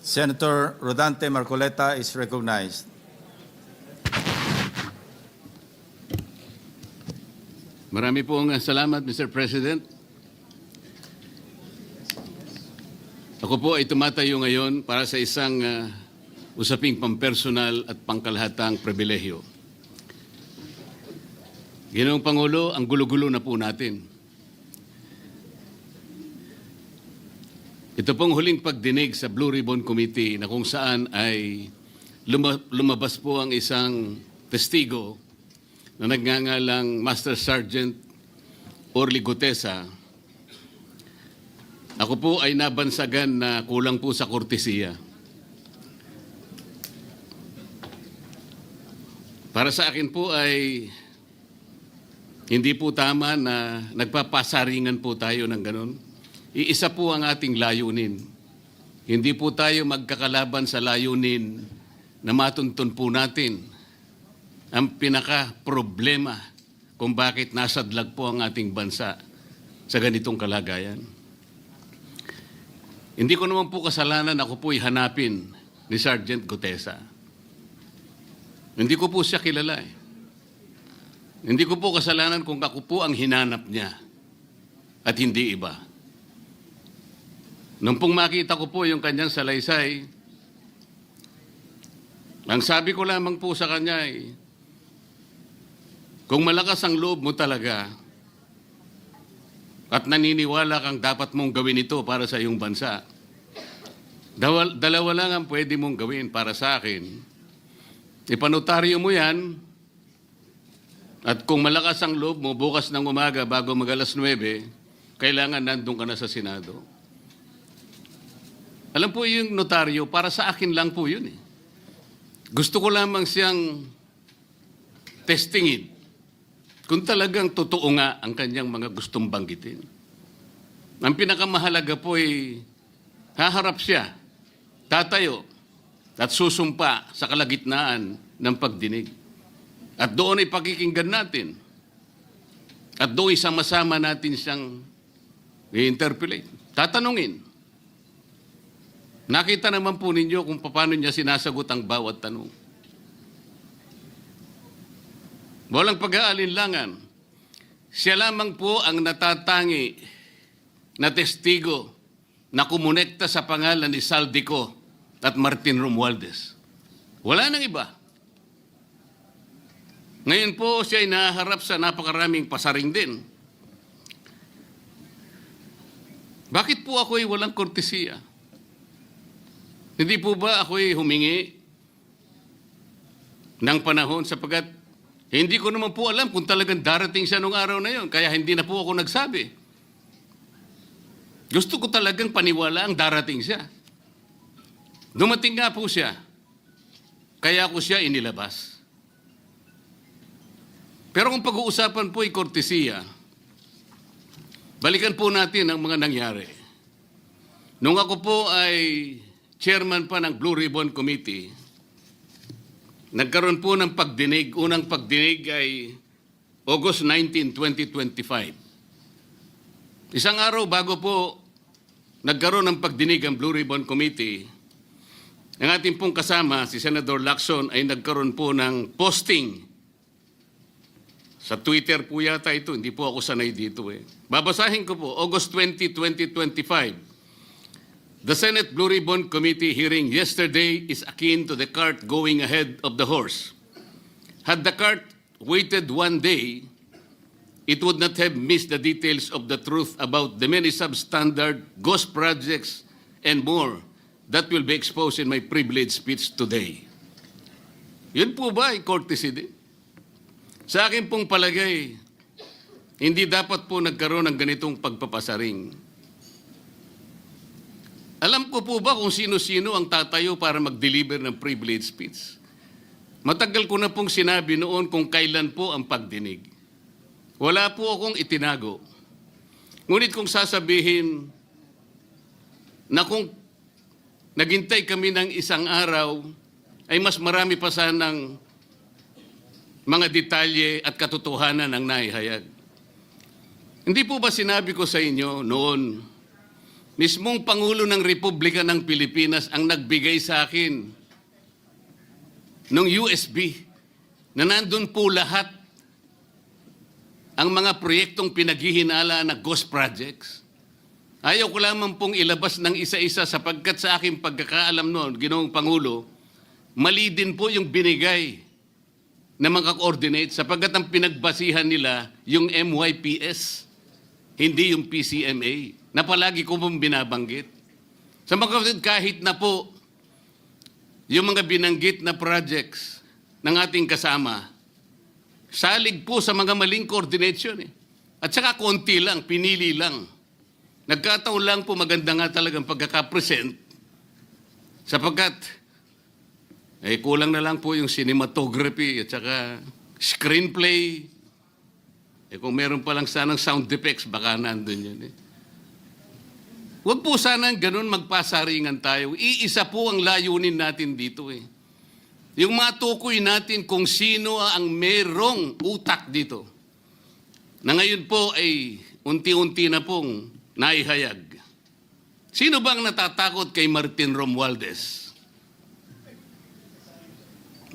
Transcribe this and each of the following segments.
Senator Rodante Marcoleta is recognized. Marami pong salamat, Mr. President. Ako po ay tumatayo ngayon para sa isang usaping pampersonal at pangkalahatang pribilehyo. Ginoong Pangulo, ang gulo-gulo na po natin. Ito pong huling pagdinig sa Blue Ribbon Committee na kung saan ay lumabas po ang isang testigo na nagngangalang Master Sergeant Orly Gutesa. Ako po ay nabansagan na kulang po sa kortesiya. Para sa akin po ay hindi po tama na nagpapasaringan po tayo ng ganun. Iisa po ang ating layunin. Hindi po tayo magkakalaban sa layunin na matuntun po natin ang pinaka-problema kung bakit nasadlag po ang ating bansa sa ganitong kalagayan. Hindi ko naman po kasalanan ako po'y hanapin ni Sergeant Gutesa. Hindi ko po siya kilala eh. Hindi ko po kasalanan kung ako po ang hinanap niya at hindi iba. Nung pong makita ko po yung kanyang salaysay, ang sabi ko lamang po sa kanya ay, kung malakas ang loob mo talaga at naniniwala kang dapat mong gawin ito para sa iyong bansa, dalawa lang ang pwede mong gawin para sa akin. Ipanotaryo mo yan, at kung malakas ang loob mo, bukas ng umaga bago mag-alas 9, kailangan nandun ka na sa Senado. Alam po yung notaryo, para sa akin lang po yun eh. Gusto ko lamang siyang testingin kung talagang totoo nga ang kanyang mga gustong banggitin. Ang pinakamahalaga po ay haharap siya, tatayo, at susumpa sa kalagitnaan ng pagdinig. At doon ay pakikinggan natin. At doon sama-sama natin siyang i-interpolate. Tatanungin. Nakita naman po ninyo kung paano niya sinasagot ang bawat tanong. Walang pag-aalinlangan. Siya lamang po ang natatangi na testigo na kumonekta sa pangalan ni Saldico at Martin Romualdez. Wala nang iba. Ngayon po siya ay naharap sa napakaraming pasaring din. Bakit po ako ay walang kortesiya? Hindi po ba ako ay humingi ng panahon sapagkat hindi ko naman po alam kung talagang darating siya nung araw na yon, kaya hindi na po ako nagsabi. Gusto ko talagang paniwala ang darating siya. Dumating nga po siya, kaya ako siya inilabas. Pero kung pag-uusapan po ay kortesiya, balikan po natin ang mga nangyari. Nung ako po ay chairman pa ng Blue Ribbon Committee, nagkaroon po ng pagdinig. Unang pagdinig ay August 19, 2025. Isang araw bago po nagkaroon ng pagdinig ang Blue Ribbon Committee, ang ating pong kasama, si Senator Lacson, ay nagkaroon po ng posting. Sa Twitter po yata ito, hindi po ako sanay dito eh. Babasahin ko po, August 20, 2025. The Senate Blue Ribbon Committee hearing yesterday is akin to the cart going ahead of the horse. Had the cart waited one day, it would not have missed the details of the truth about the many substandard ghost projects and more that will be exposed in my privileged speech today. Yun po ba ay courtesy din? Sa akin pong palagay, hindi dapat po nagkaroon ng ganitong pagpapasaring. Alam ko po ba kung sino-sino ang tatayo para mag-deliver ng privilege speech? Matagal ko na pong sinabi noon kung kailan po ang pagdinig. Wala po akong itinago. Ngunit kung sasabihin na kung naghintay kami ng isang araw, ay mas marami pa sanang mga detalye at katotohanan ang naihayag. Hindi po ba sinabi ko sa inyo noon Mismong Pangulo ng Republika ng Pilipinas ang nagbigay sa akin ng USB na nandun po lahat ang mga proyektong pinaghihinala na ghost projects. Ayaw ko lamang pong ilabas ng isa-isa sapagkat sa aking pagkakaalam noon, Ginoong Pangulo, mali din po yung binigay na mga coordinate sapagkat ang pinagbasihan nila yung MYPS, hindi yung PCMA, na palagi ko pong binabanggit. Sa mga kapatid, kahit na po yung mga binanggit na projects ng ating kasama, salig po sa mga maling coordination. At saka konti lang, pinili lang. Nagkataon lang po maganda nga talagang pagkakapresent sapagkat kulang na lang po yung cinematography at saka screenplay. Kung meron pa lang sanang sound effects, baka nandun yun. Huwag po sanang ganun magpasaringan tayo. Iisa po ang layunin natin dito. Yung matukoy natin kung sino ang merong utak dito. Na ngayon po ay unti-unti na pong naihayag. Sino bang natatakot kay Martin Romualdez?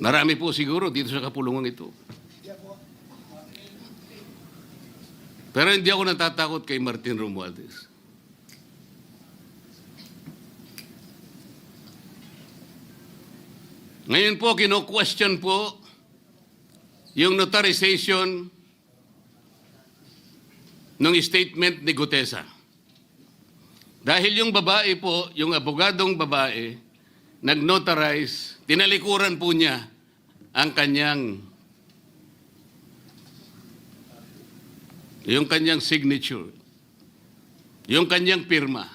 Marami po siguro dito sa kapulungan ito. Pero hindi ako natatakot kay Martin Romualdez. Ngayon po, kino-question po yung notarization ng statement ni Gutesa. Dahil yung babae po, yung abogadong babae, nag-notarize, tinalikuran po niya ang kanyang signature, yung kanyang pirma.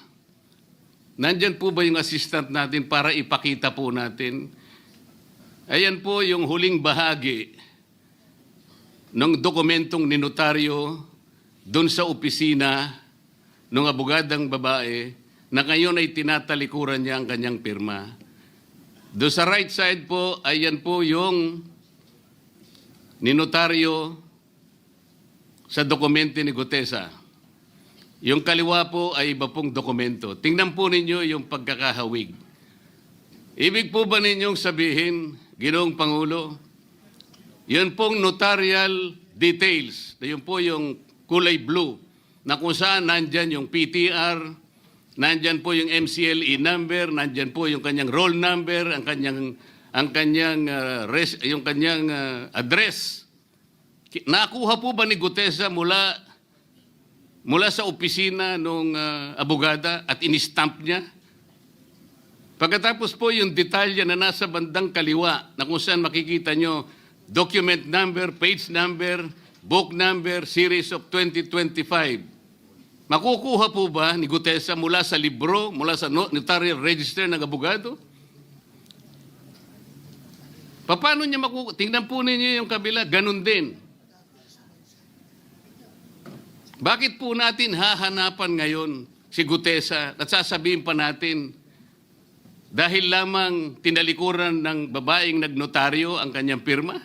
Nandyan po ba yung assistant natin para ipakita po natin? Ayan po yung huling bahagi ng dokumentong ninotaryo doon sa opisina ng abogadang babae na ngayon ay tinatalikuran niya ang kanyang pirma. Doon sa right side po, ayan po yung ninotaryo sa dokumento ni Gutesa. Yung kaliwa po ay iba pong dokumento. Tingnan po ninyo yung pagkakahawig. Ibig po ba ninyong sabihin, Ginoong Pangulo, yun pong notarial details, na yun po yung kulay blue, na kung saan nandyan yung PTR, nandyan po yung MCLE number, nandyan po yung kanyang roll number, ang kanyang address. Nakuha po ba ni Gutesa mula sa opisina ng abogada at in-stamp niya? Pagkatapos po yung detalye na nasa bandang kaliwa na kung saan makikita nyo document number, page number, book number, series of 2025. Makukuha po ba ni Gutesa mula sa libro, mula sa notarial register ng abogado? Paano niya makukuha? Tingnan po ninyo yung kabila, ganun din. Bakit po natin hahanapan ngayon si Gutesa at sasabihin pa natin dahil lamang tinalikuran ng babaeng nagnotaryo ang kanyang pirma?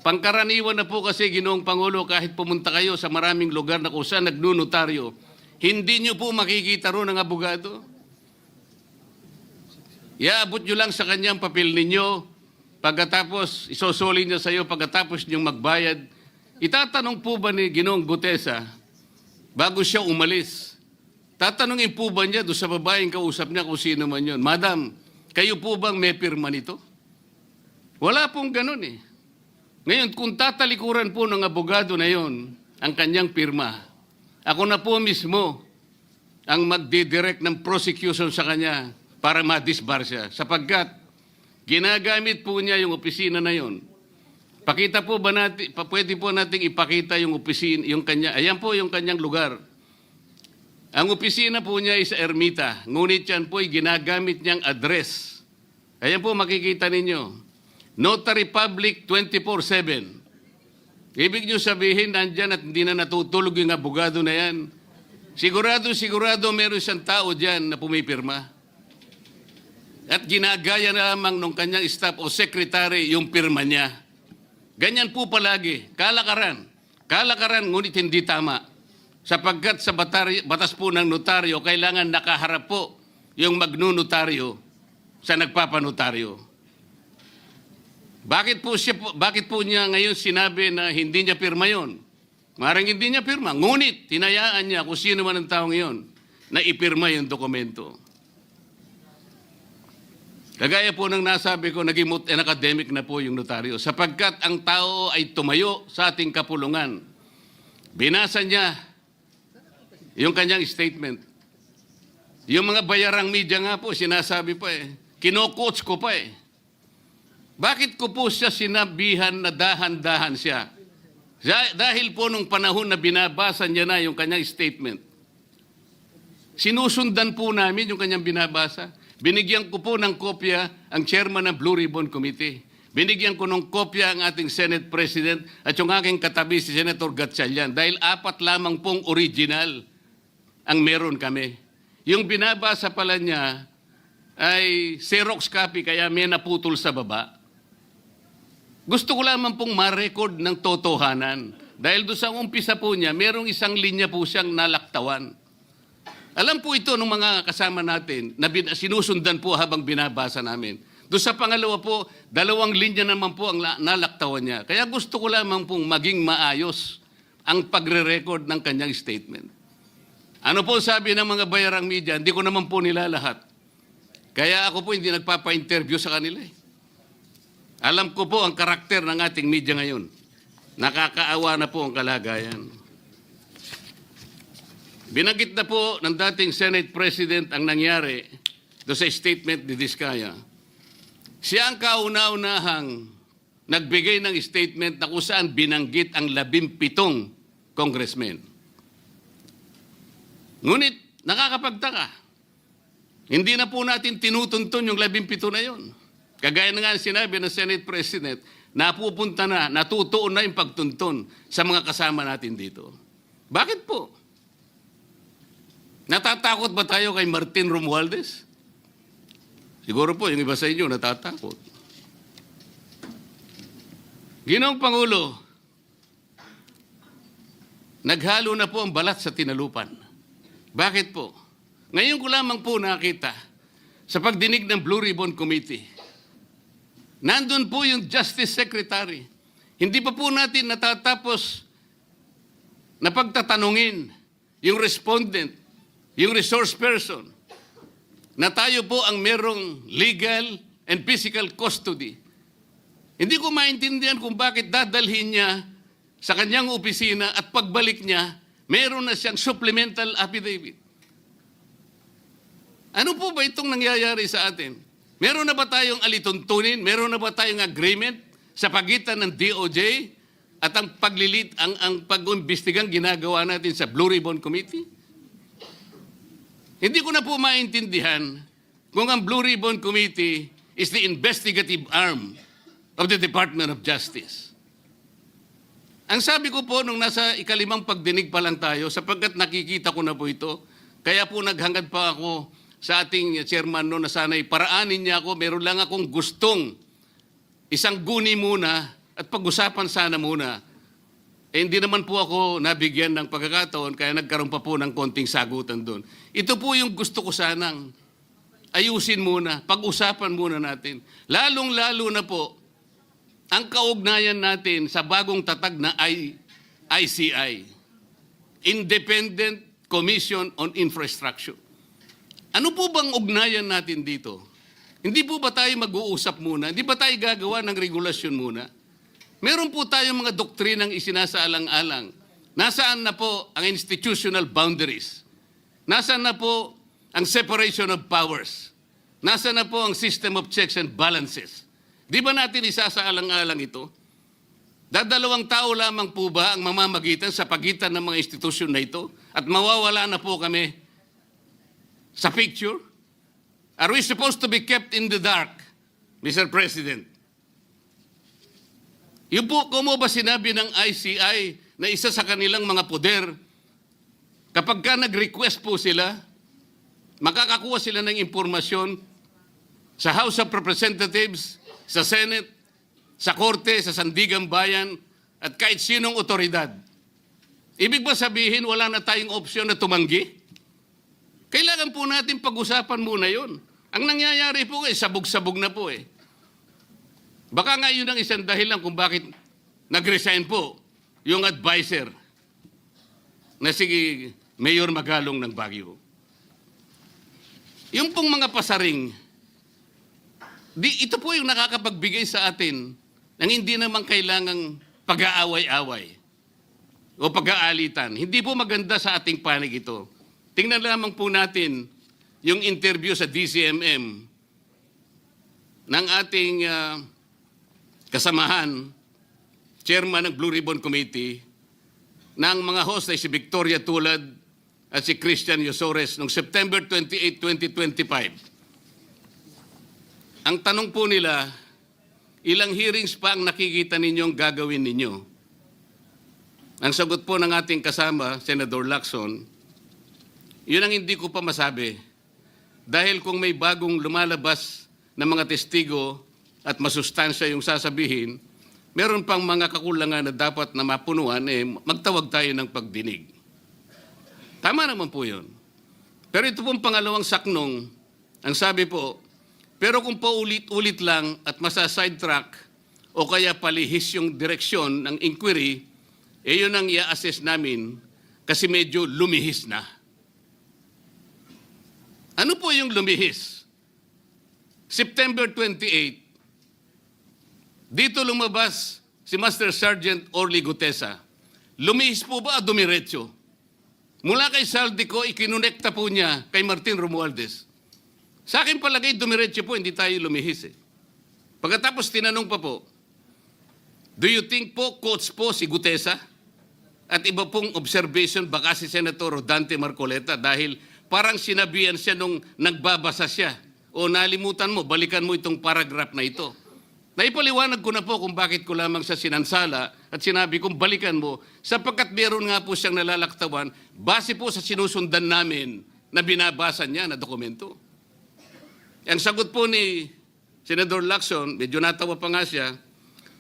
Pangkaraniwan na po kasi, Ginoong Pangulo, kahit pumunta kayo sa maraming lugar na kung saan nagnunotaryo, hindi nyo po makikita roon ang abogado. Iaabot nyo lang sa kanyang papel ninyo, pagkatapos isosoli niya sa iyo, pagkatapos nyo magbayad. Itatanong po ba ni Ginoong Gutesa, bago siya umalis, tatanungin po ba niya doon sa babaeng kausap niya kung sino man yun, Madam, kayo po bang may pirma nito? Wala pong ganun eh. Ngayon, kung tatalikuran po ng abogado na yon ang kanyang pirma, ako na po mismo ang magdidirect ng prosecution sa kanya para ma-disbar siya. Sapagkat ginagamit po niya yung opisina na yon. Pakita po ba natin, pwede po nating ipakita yung opisina, yung kanya, ayan po yung kanyang lugar. Ang opisina po niya ay sa Ermita, ngunit yan po ay ginagamit niyang address. Ayan po makikita ninyo. Notary Public 24/7. Ibig nyo sabihin, nandyan at hindi na natutulog yung abogado na yan. Sigurado meron siyang tao dyan na pumipirma. At ginagaya na lamang ng kanyang staff o secretary yung pirma niya. Ganyan po palagi. Kalakaran. Kalakaran, ngunit hindi tama. sapagkat sa batas po ng notaryo, kailangan nakaharap po yung magnunotaryo sa nagpapanotaryo. Bakit po niya ngayon sinabi na hindi niya pirma yon? Maring hindi niya pirma, ngunit hinayaan niya kung sino man ang taong iyon na ipirma yung dokumento. Kagaya po ng nasabi ko, naging academic na po yung notaryo sapagkat ang tao ay tumayo sa ating kapulungan. Binasa niya yung kanyang statement. Yung mga bayarang media nga po, sinasabi pa kino-quotes ko pa Bakit ko po siya sinabihan na dahan-dahan siya? Dahil po nung panahon na binabasa niya na yung kanyang statement, sinusundan po namin yung kanyang binabasa. Binigyan ko po ng kopya ang chairman ng Blue Ribbon Committee. Binigyan ko ng kopya ang ating Senate President at yung aking katabi si Senator Gatchalian dahil 4 lamang pong original ang meron kami. Yung binabasa pala niya ay Xerox copy kaya may naputol sa baba. Gusto ko lamang pong ma-record ng totohanan. Dahil doon sa umpisa po niya, merong isang linya po siyang nalaktawan. Alam po ito ng mga kasama natin na sinusundan po habang binabasa namin. Doon sa pangalawa po, 2 linya naman po ang nalaktawan niya. Kaya gusto ko lamang pong maging maayos ang pagre-record ng kanyang statement. Ano po sabi ng mga bayarang media? Hindi ko naman po nila lahat. Kaya ako po hindi nagpapa-interview sa kanila Alam ko po ang karakter ng ating media ngayon. Nakakaawa na po ang kalagayan. Binanggit na po ng dating Senate President ang nangyari do sa statement ni Diskaya. Siya ang kauna-unahang nagbigay ng statement na kung saan binanggit ang 17 congressmen. Ngunit nakakapagtaka. Hindi na po natin tinutuntun yung 17 na yon. Kagaya na nga sinabi ng Senate President, napupunta na, natutuon na yung pagtuntun sa mga kasama natin dito. Bakit po? Natatakot ba tayo kay Martin Romualdez? Siguro po, yung iba sa inyo natatakot. Ginoong Pangulo, naghalo na po ang balat sa tinalupan. Bakit po? Ngayon ko lamang po nakita sa pagdinig ng Blue Ribbon Committee. Nandun po yung Justice Secretary. Hindi pa po natin natatapos na pagtatanungin yung respondent, yung resource person, na tayo po ang merong legal and physical custody. Hindi ko maintindihan kung bakit dadalhin niya sa kanyang opisina at pagbalik niya, meron na siyang supplemental affidavit. Ano po ba itong nangyayari sa atin? Meron na ba tayong alituntunin? Meron na ba tayong agreement sa pagitan ng DOJ at ang pag-imbestigang ginagawa natin sa Blue Ribbon Committee? Hindi ko na po maintindihan kung ang Blue Ribbon Committee is the investigative arm of the Department of Justice. Ang sabi ko po nung nasa ikalimang pagdinig pa lang tayo, sapagkat nakikita ko na po ito, kaya po naghangad pa ako sa ating chairman no na sana'y paraanin niya ako, meron lang akong gustong isang guni muna at pag-usapan sana muna. Hindi naman po ako nabigyan ng pagkakataon kaya nagkaroon pa po ng konting sagutan doon. Ito po yung gusto ko sanang ayusin muna, pag-usapan muna natin. Lalong-lalo na po ang kaugnayan natin sa bagong tatag na ICI, Independent Commission on Infrastructure. Ano po bang ugnayan natin dito? Hindi po ba tayo mag-uusap muna? Hindi ba tayo gagawa ng regulasyon muna? Meron po tayong mga doktrinang isinasaalang-alang. Nasaan na po ang institutional boundaries? Nasaan na po ang separation of powers? Nasaan na po ang system of checks and balances? Di ba natin isasaalang-alang ito? Dadalawang tao lamang po ba ang mamamagitan sa pagitan ng mga institusyon na ito? At mawawala na po kami sa picture? Are we supposed to be kept in the dark, Mr. President? Yung po, kung mo ba sinabi ng ICI na isa sa kanilang mga poder, kapag ka nag-request po sila, makakakuha sila ng impormasyon sa House of Representatives, sa Senate, sa Korte, sa Sandigang Bayan, at kahit sinong otoridad. Ibig ba sabihin wala na tayong opsyon na tumanggi? Kailangan po natin pag-usapan muna yon. Ang nangyayari po sabog-sabog na po eh. Baka nga yun ang isang dahilan kung bakit nag-resign po yung advisor na si Mayor Magalong ng Baguio. Yung pong mga pasaring, ito po yung nakakapagbigay sa atin ng hindi naman kailangang pag-aaway-away o pag-aalitan. Hindi po maganda sa ating panig ito. Tingnan lamang po natin yung interview sa DCMM ng ating kasamahan, chairman ng Blue Ribbon Committee, ng mga host ay si Victoria Tulad at si Christian Yosores noong September 28, 2025. Ang tanong po nila, ilang hearings pa ang nakikita ninyong gagawin ninyo? Ang sagot po ng ating kasama, Senator Lacson, yun ang hindi ko pa masabi. Dahil kung may bagong lumalabas na mga testigo at masustansya yung sasabihin, meron pang mga kakulangan na dapat na mapunuan, magtawag tayo ng pagdinig. Tama naman po yun. Pero ito pong pangalawang saknong, ang sabi po, pero kung paulit-ulit lang at masa-sidetrack o kaya palihis yung direksyon ng inquiry, yun ang i-assess namin kasi medyo lumihis na. Ano po yung lumihis? September 28, dito lumabas si Master Sergeant Orly Gutesa. Lumihis po ba o dumiretso? Mula kay Saldico, ikinonekta po niya kay Martin Romualdez. Sa akin palagay, dumiretso po, hindi tayo lumihis eh. Pagkatapos tinanong pa po, do you think po, coach po si Gutesa? At iba pong observation, baka si Senator Rodante Marcoleta dahil parang sinabihan siya nung nagbabasa siya. O nalimutan mo, balikan mo itong paragraph na ito. Naipaliwanag ko na po kung bakit ko lamang sa sinansala at sinabi kong balikan mo sapagkat meron nga po siyang nalalaktawan base po sa sinusundan namin na binabasa niya na dokumento. Ang sagot po ni Senator Lacson, medyo natawa pa nga siya,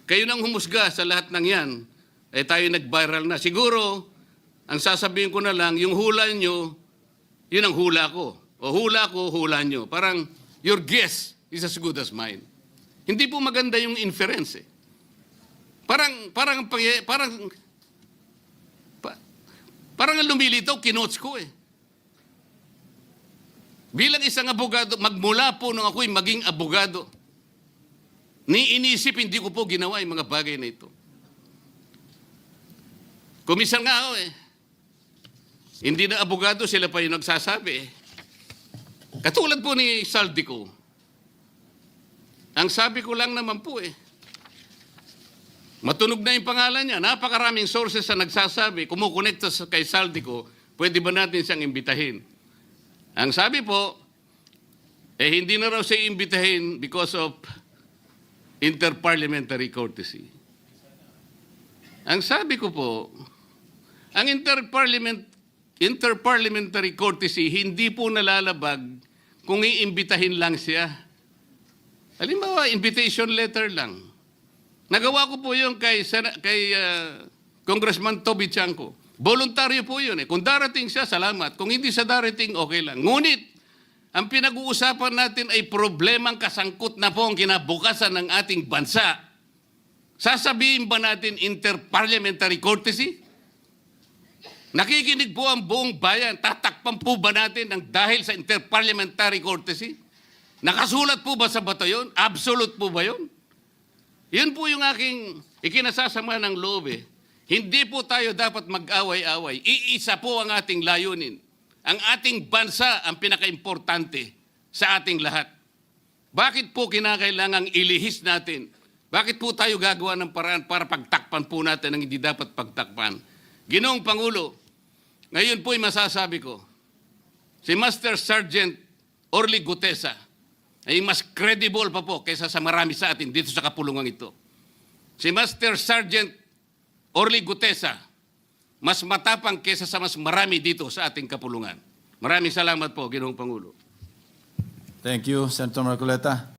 kayo nang humusga sa lahat ng yan, tayo nag-viral na. Siguro, ang sasabihin ko na lang, yung hula nyo, yun ang hula ko. O hula ko, hula nyo. Parang, your guess is as good as mine. Hindi po maganda yung inference eh. Parang ang lumilitaw, kinots ko eh. Bilang isang abogado, magmula po nung ako'y maging abogado, inisip, hindi ko po ginawa yung mga bagay na ito. Kumisan nga ako eh. Hindi na abogado, sila pa yung nagsasabi eh. Katulad po ni Saldico. Ang sabi ko lang naman po eh, matunog na yung pangalan niya. Napakaraming sources na nagsasabi, kumukonekta kay Saldico, pwede ba natin siyang imbitahin? Ang sabi po, hindi na raw siya imbitahin because of interparliamentary courtesy. Ang sabi ko po, ang interparliamentary courtesy hindi po nalalabag kung iimbitahin lang siya. Halimbawa, invitation letter lang. Nagawa ko po yun kay Congressman Toby Chanco. Voluntaryo po yun eh. Kung darating siya, salamat. Kung hindi siya darating, okay lang. Ngunit, ang pinag-uusapan natin ay problemang kasangkot na po ang kinabukasan ng ating bansa. Sasabihin ba natin interparliamentary courtesy? Nakikinig po ang buong bayan. Tatakpan po ba natin ang dahil sa interparliamentary courtesy? Nakasulat po ba sa bato yun? Absolute po ba yun? Yun po yung aking ikinasasama ng loob eh. Hindi po tayo dapat mag-away-away. Iisa po ang ating layunin. Ang ating bansa ang pinaka-importante sa ating lahat. Bakit po kinakailangang ilihis natin? Bakit po tayo gagawa ng paraan para pagtakpan po natin ang hindi dapat pagtakpan? Ginoong Pangulo, ngayon po'y masasabi ko, si Master Sergeant Orly Gutesa ay mas credible pa po kaysa sa marami sa atin dito sa kapulungan ito. Si Master Sergeant Orly Gutesa, mas matapang kaysa sa mas marami dito sa ating kapulungan. Maraming salamat po, Ginoong Pangulo. Thank you, Senator Marcoleta.